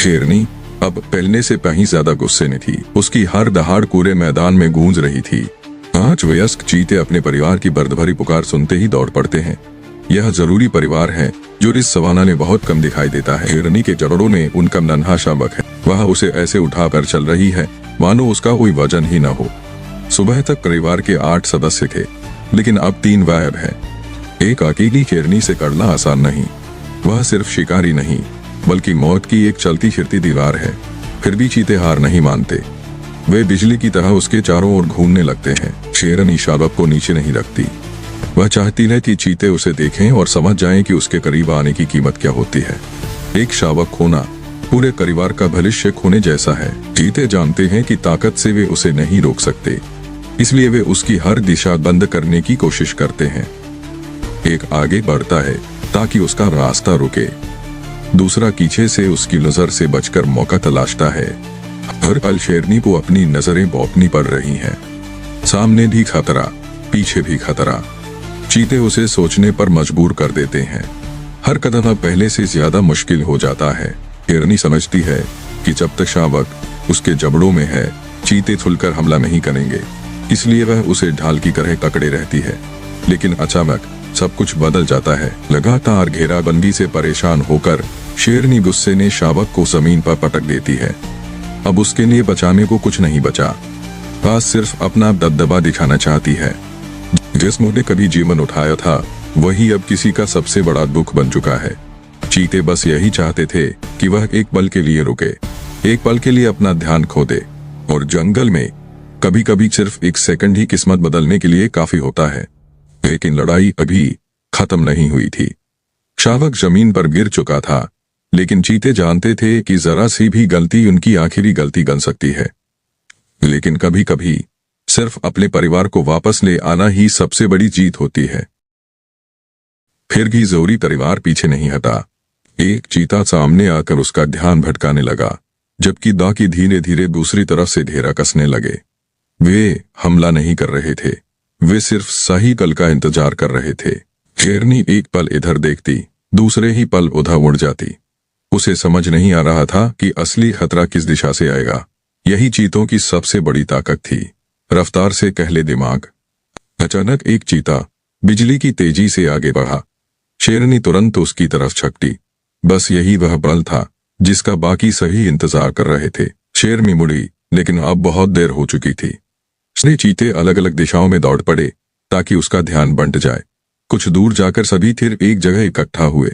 शेरनी अब पहले से कहीं ज्यादा गुस्से में थी। उसकी हर दहाड़ पूरे मैदान में गूंज रही थी। 5 वयस्क चीते अपने परिवार की बर्दभरी पुकार सुनते ही दौड़ पड़ते हैं। यह जरूरी परिवार है जो इस सवाना में बहुत कम दिखाई देता है। शेरनी के जड़ों में उनका नन्हा शावक है। वह उसे ऐसे उठाकर चल रही है मानो उसका कोई वजन ही न हो। सुबह तक परिवार के 8 सदस्य थे, लेकिन अब 3 गायब हैं। एक अकेली शेरनी से करना आसान नहीं। वह सिर्फ शिकारी नहीं बल्कि मौत की एक चलती फिरती दीवार है। फिर भी चीते हार नहीं मानते। वे बिजली की तरह उसके चारों ओर घूमने लगते हैं। शेरनी शावक को नीचे नहीं रखती। वह चाहती है कि चीते उसे देखें और समझ जाएं कि उसके करीब आने की कीमत क्या होती है। एक शावक खोना पूरे परिवार का भविष्य खोने जैसा है। चीते जानते हैं कि ताकत से वे उसे नहीं रोक सकते, इसलिए वे उसकी हर दिशा बंद करने की कोशिश करते हैं। एक आगे बढ़ता है ताकि उसका रास्ता रुके, दूसरा पीछे से उसकी नजर से बचकर मौका तलाशता है। हर पल शेरनी को अपनी नजरें बौंपनी पड़ रही हैं। सामने भी खतरा, पीछे भी खतरा। चीते उसे सोचने पर मजबूर कर देते हैं। हर कदम अब पहले से ज्यादा मुश्किल हो जाता है। शेरनी समझती है कि जब तक शावक उसके जबड़ों में है, चीते खुलकर हमला नहीं करेंगे, इसलिए वह उसे ढाल की तरह पकड़े रहती है। लेकिन अचानक सब कुछ बदल जाता है। लगातार घेराबंदी से परेशान होकर शेरनी गुस्से ने शावक को जमीन पर पटक देती है। अब उसके लिए बचाने को कुछ नहीं बचा। पास सिर्फ अपना दबदबा दिखाना चाहती है। जिसने कभी जीवन उठाया था वही अब किसी का सबसे बड़ा दुख बन चुका है। चीते बस यही चाहते थे कि वह एक पल के लिए रुके, एक पल के लिए अपना ध्यान खो दे। और जंगल में कभी कभी सिर्फ एक सेकंड ही किस्मत बदलने के लिए काफी होता है। लेकिन लड़ाई अभी खत्म नहीं हुई थी। शावक जमीन पर गिर चुका था, लेकिन चीते जानते थे कि जरा सी भी गलती उनकी आखिरी गलती बन सकती है। लेकिन कभी कभी सिर्फ अपने परिवार को वापस ले आना ही सबसे बड़ी जीत होती है। फिर भी जोरी परिवार पीछे नहीं हटा। एक चीता सामने आकर उसका ध्यान भटकाने लगा, जबकि दाकी धीरे धीरे दूसरी तरफ से घेरा कसने लगे। वे हमला नहीं कर रहे थे, वे सिर्फ सही कल का इंतजार कर रहे थे। शेरनी एक पल इधर देखती, दूसरे ही पल उधर उड़ जाती। उसे समझ नहीं आ रहा था कि असली खतरा किस दिशा से आएगा। यही चीतों की सबसे बड़ी ताकत थी, रफ्तार से कहले दिमाग। अचानक एक चीता बिजली की तेजी से आगे बढ़ा। शेरनी तुरंत उसकी तरफ छकटी। बस यही वह बल था जिसका बाकी सही इंतजार कर रहे थे। शेरनी मुड़ी, लेकिन अब बहुत देर हो चुकी थी। सभी चीते अलग अलग दिशाओं में दौड़ पड़े ताकि उसका ध्यान बंट जाए। कुछ दूर जाकर सभी फिर एक जगह इकट्ठा हुए।